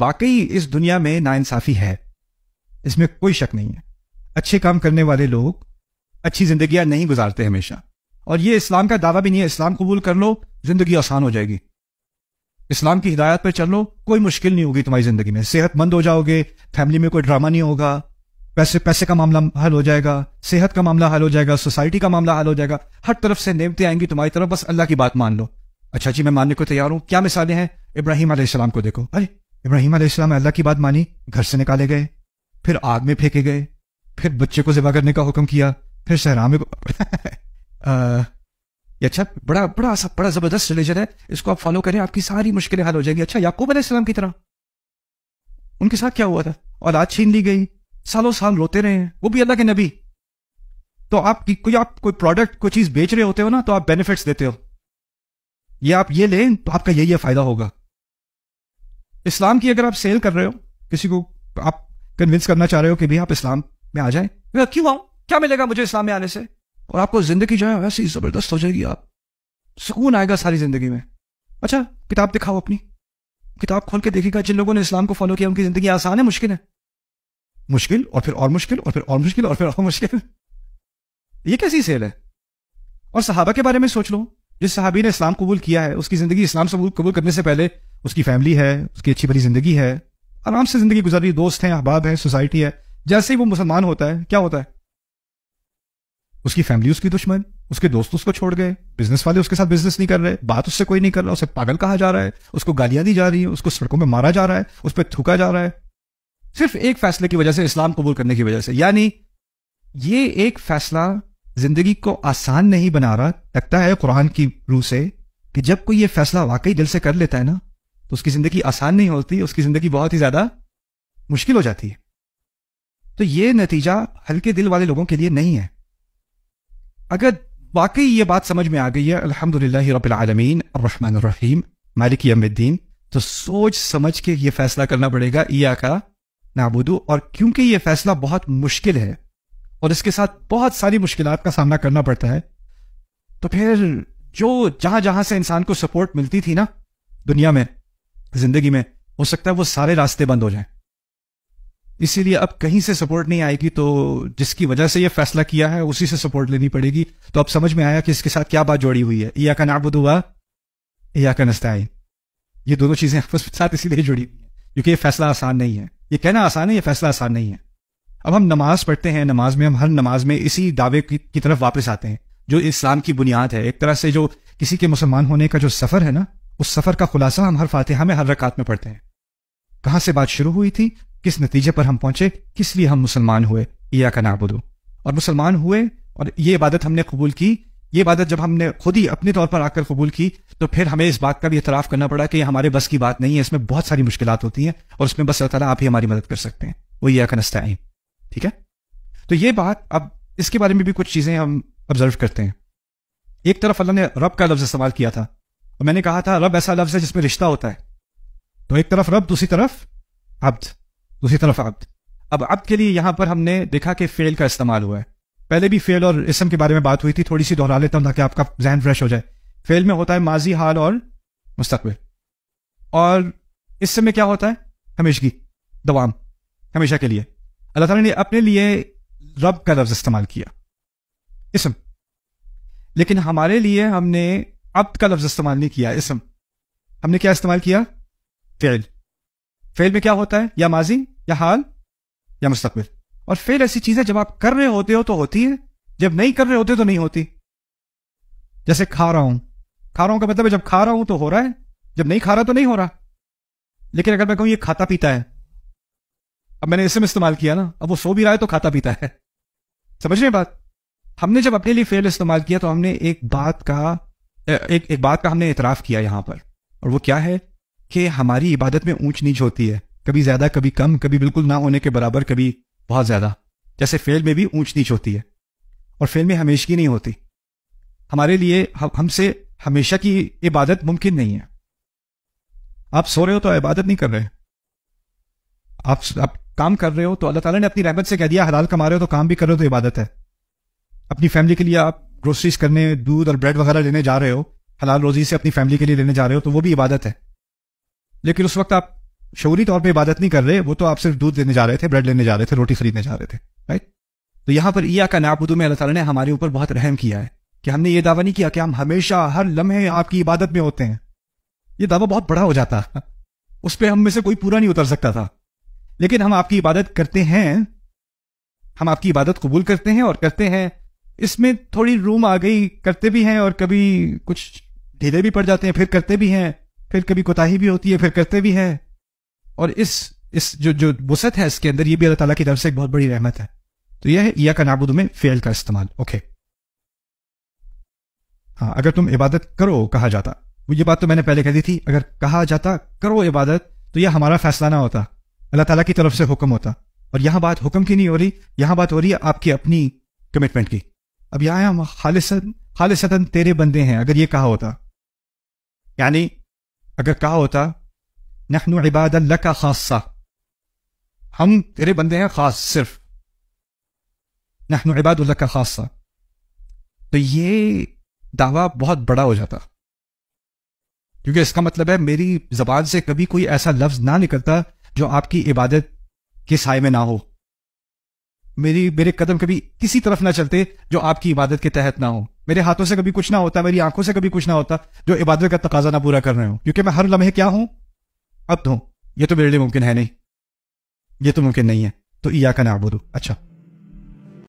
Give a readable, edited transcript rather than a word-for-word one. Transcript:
واقعی اس دنیا میں ناانصافی ہے، اس میں کوئی شک نہیں ہے. اچھے کام کرنے والے لوگ اچھی زندگیاں نہیں گزارتے ہمیشہ، اور یہ اسلام کا دعویٰ بھی نہیں ہے. اسلام قبول کر لو، زندگی آسان ہو جائے گی. اسلام کی ہدایت پر چل لو، کوئی مشکل نہیں ہوگی تمہاری زندگی میں. صحت مند ہو جاؤ گے، فیملی میں کوئی ڈرامہ نہیں ہوگا، پیسے کا معاملہ حل ہو جائے گا، صحت کا معاملہ حل ہو جائے گا، سوسائٹی کا معاملہ حل ہو جائے گا، ہر طرف سے نعمتیں آئیں گی تمہاری طرف. بس اللہ کی بات مان لو. اچھا جی میں ماننے کو تیار ہوں. کیا مثالیں ہیں؟ ابراہیم علیہ السلام کو دیکھو. ارے ابراہیم علیہ السلام اللہ کی بات مانی، گھر سے نکالے گئے، پھر آگ میں پھینکے گئے، پھر بچے کو ذبح کرنے کا حکم کیا، پھر صحرا میں یہ اچھا بڑا زبردست ریلیجن ہے، اس کو آپ فالو کریں، آپ کی ساری مشکلیں حل ہو جائیں گی. اچھا یعقوب علیہ السلام کی طرح ان کے ساتھ کیا ہوا تھا؟ اولاد چھین لی گئی، سالوں سال روتے رہے ہیں، وہ بھی اللہ کے نبی. تو آپ کوئی پروڈکٹ کوئی چیز بیچ رہے ہوتے ہو نا، تو آپ بینیفٹس دیتے ہو، یہ آپ یہ لیں تو آپ کا یہ فائدہ ہوگا. اسلام کی اگر آپ سیل کر رہے ہو، کسی کو آپ کنونس کرنا چاہ رہے ہو کہ بھی آپ اسلام میں آ جائیں، کیوں آؤں، کیا ملے گا مجھے اسلام میں آنے سے؟ اور آپ کو زندگی جو ہے ویسے ہی زبردست ہو جائے گی، آپ سکون آئے گا ساری زندگی میں. اچھا کتاب دکھاؤ، اپنی کتاب کھول کے دیکھے گا جن لوگوں نے اسلام کو فالو کیا ان کی زندگی آسان ہے مشکل ہے؟ مشکل، اور پھر اور مشکل، اور پھر اور مشکل، اور پھر اور مشکل. یہ کیسی سیل ہے؟ اور صحابہ کے بارے میں سوچ لو. جس صحابی نے اسلام قبول کیا ہے، اس کی زندگی اسلام سے قبول کرنے سے پہلے اس کی فیملی ہے، اس کی اچھی بڑی زندگی ہے، آرام سے زندگی گزر رہی، دوست ہیں، احباب ہیں، سوسائٹی ہے. جیسے ہی وہ مسلمان ہوتا ہے کیا ہوتا ہے؟ اس کی فیملی اس کی دشمن، اس کے دوست اس کو چھوڑ گئے، بزنس والے اس کے ساتھ بزنس نہیں کر رہے، بات اس سے کوئی نہیں کر رہا، اسے پاگل کہا جا رہا ہے، اس کو گالیاں دی جا رہی ہیں، اس کو سڑکوں میں مارا جا رہا ہے، اس پہ تھوکا جا رہا ہے، صرف ایک فیصلے کی وجہ سے، اسلام قبول کرنے کی وجہ سے. یعنی یہ ایک فیصلہ زندگی کو آسان نہیں بنا رہا. لگتا ہے قرآن کی روح سے کہ جب کوئی یہ فیصلہ واقعی دل سے کر لیتا ہے نا، تو اس کی زندگی آسان نہیں ہوتی، اس کی زندگی بہت ہی زیادہ مشکل ہو جاتی ہے. تو یہ نتیجہ ہلکے دل والے لوگوں کے لیے نہیں ہے. اگر واقعی یہ بات سمجھ میں آ گئی ہے الحمدللہ رب العالمین الرحمن الرحیم مالک یوم الدین، تو سوچ سمجھ کے یہ فیصلہ کرنا پڑے گا ایاک نعبد. اور کیونکہ یہ فیصلہ بہت مشکل ہے اور اس کے ساتھ بہت ساری مشکلات کا سامنا کرنا پڑتا ہے، تو پھر جو جہاں سے انسان کو سپورٹ ملتی تھی نا دنیا میں، زندگی میں، ہو سکتا ہے وہ سارے راستے بند ہو جائیں. اسی لیے اب کہیں سے سپورٹ نہیں آئے گی، تو جس کی وجہ سے یہ فیصلہ کیا ہے اسی سے سپورٹ لینی پڑے گی. تو اب سمجھ میں آیا کہ اس کے ساتھ کیا بات جوڑی ہوئی ہے، ایاک نعبد و ایاک نستعین. یہ دونوں چیزیں آپس کے ساتھ اسی لیے جڑی ہوئی ہیں کیونکہ یہ فیصلہ آسان نہیں ہے. یہ کہنا آسان ہے، یہ فیصلہ آسان نہیں ہے. اب ہم نماز پڑھتے ہیں، نماز میں ہم ہر نماز میں اسی دعوے کی طرف واپس آتے ہیں جو اسلام کی بنیاد ہے. ایک طرح سے جو کسی کے مسلمان ہونے کا جو سفر ہے نا، اس سفر کا خلاصہ ہم ہر فاتحہ میں ہر رکعت میں پڑھتے ہیں. کہاں سے بات شروع ہوئی تھی، کس نتیجے پر ہم پہنچے، کس لیے ہم مسلمان ہوئے، ایاک نعبد. اور مسلمان ہوئے اور یہ عبادت ہم نے قبول کی. یہ عبادت جب ہم نے خود ہی اپنے طور پر آ کر قبول کی، تو پھر ہمیں اس بات کا بھی اعتراف کرنا پڑا کہ یہ ہمارے بس کی بات نہیں ہے، اس میں بہت ساری مشکلات ہوتی ہیں، اور اس میں بس اللہ تعالیٰ آپ ہی ہماری مدد کر سکتے ہیں. وہ ایاک نستعین. ٹھیک ہے، تو یہ بات، اب اس کے بارے میں بھی کچھ چیزیں ہم آبزرو کرتے ہیں. ایک طرف اللہ نے رب کا لفظ استعمال کیا تھا، اور میں نے کہا تھا رب ایسا لفظ ہے جس میں رشتہ ہوتا ہے. تو ایک طرف رب، دوسری طرف عبد، دوسری طرف عبد. اب عبد کے لیے یہاں پر ہم نے دیکھا کہ فعل کا استعمال ہوا ہے. پہلے بھی فعل اور اسم کے بارے میں بات ہوئی تھی، تھوڑی سی دہرا لیتا ہوں تاکہ آپ کا ذہن فریش ہو جائے. فعل میں ہوتا ہے ماضی، حال اور مستقبل، اور اسم میں کیا ہوتا ہے؟ ہمیشگی، دوام، ہمیشہ کے لیے. اللہ تعالیٰ نے اپنے لیے رب کا لفظ استعمال کیا، اسم. لیکن ہمارے لیے ہم نے عبد کا لفظ استعمال نہیں کیا، اسم. ہم نے کیا استعمال کیا؟ فعل. فعل میں کیا ہوتا ہے؟ یا ماضی، یا حال، یا مستقبل. اور فعل ایسی چیز ہے جب آپ کر رہے ہوتے ہو تو ہوتی ہے، جب نہیں کر رہے ہوتے تو نہیں ہوتی. جیسے کھا رہا ہوں، کھا رہا ہوں کا مطلب ہے جب کھا رہا ہوں تو ہو رہا ہے، جب نہیں کھا رہا تو نہیں ہو رہا. لیکن اگر میں کہوں یہ کھاتا پیتا ہے، اب میں نے اسم استعمال کیا نا، اب وہ سو بھی رہا ہے تو کھاتا پیتا ہے. سمجھ رہے ہیں بات؟ ہم نے جب اپنے لیے فعل استعمال کیا تو ہم نے ایک بات کا ہم نے اعتراف کیا یہاں پر، اور وہ کیا ہے کہ ہماری عبادت میں اونچ نیچ ہوتی ہے، کبھی زیادہ، کبھی کم، کبھی بالکل نہ ہونے کے برابر، کبھی بہت زیادہ. جیسے فعل میں بھی اونچ نیچ ہوتی ہے، اور فعل میں ہمیشگی نہیں ہوتی. ہمارے لیے ہم سے ہمیشہ کی عبادت ممکن نہیں ہے. آپ سو رہے ہو تو عبادت نہیں کر رہے، آپ کام کر رہے ہو تو اللہ تعالیٰ نے اپنی رحمت سے کہہ دیا حلال کما رہے ہو تو کام بھی کر رہے ہو تو عبادت ہے. اپنی فیملی کے لیے آپ گروسریز کرنے، دودھ اور بریڈ وغیرہ لینے جا رہے ہو، حلال روزی سے اپنی فیملی کے لیے لینے جا رہے ہو تو وہ بھی عبادت ہے. لیکن اس وقت آپ شعوری طور پہ عبادت نہیں کر رہے، وہ تو آپ صرف دودھ لینے جا رہے تھے، بریڈ لینے جا رہے تھے، روٹی خریدنے جا رہے تھے، رائٹ؟ تو یہاں پر ایاک نعبد میں اللہ تعالیٰ نے ہمارے اوپر بہت رحم کیا ہے کہ ہم نے یہ دعویٰ نہیں کیا کہ ہم ہمیشہ ہر لمحے آپ کی عبادت میں ہوتے ہیں. یہ دعویٰ بہت بڑا ہو جاتا، اس پہ ہم میں سے کوئی پورا نہیں اتر سکتا تھا. لیکن ہم آپ کی عبادت کرتے ہیں، ہم آپ کی عبادت قبول کرتے ہیں اور کرتے ہیں. اس میں تھوڑی روم آ گئی، کرتے بھی ہیں اور کبھی کچھ ڈھیلے بھی پڑ جاتے ہیں، پھر کرتے بھی ہیں، پھر کبھی کوتاہی بھی ہوتی ہے، پھر کرتے بھی ہیں. اور اس جو وسعت ہے اس کے اندر، یہ بھی اللہ تعالیٰ کی طرف سے ایک بہت بڑی رحمت ہے. تو یہ ہے ایاک نعبد میں فعل کا استعمال. اوکے ہاں، اگر تم عبادت کرو کہا جاتا، یہ بات تو میں نے پہلے کہہ دی تھی، اگر کہا جاتا کرو عبادت تو یہ ہمارا فیصلہ نہ ہوتا، اللہ تعالیٰ کی طرف سے حکم ہوتا. اور یہاں بات حکم کی نہیں ہو رہی، یہاں بات ہو رہی ہے آپ کی اپنی کمٹمنٹ کی. اب یہاں ہم خالصتاً تیرے بندے ہیں، اگر یہ کہا ہوتا، یعنی اگر کہا ہوتا نحن عباد لک خاصہ، ہم تیرے بندے ہیں خاص، صرف نحن عباد لک خاصہ، تو یہ دعویٰ بہت بڑا ہو جاتا. کیونکہ اس کا مطلب ہے میری زبان سے کبھی کوئی ایسا لفظ نہ نکلتا جو آپ کی عبادت کے سائے میں نہ ہو. میرے قدم کبھی کسی طرف نہ چلتے جو آپ کی عبادت کے تحت نہ ہو. میرے ہاتھوں سے کبھی کچھ نہ ہوتا، میری آنکھوں سے کبھی کچھ نہ ہوتا جو عبادت کا تقاضا نہ پورا کر رہے ہوں. کیونکہ میں ہر لمحے کیا ہوں؟ عبد ہوں. یہ تو میرے لیے ممکن ہے نہیں، یہ تو ممکن نہیں ہے. تو ایاک نعبد. اچھا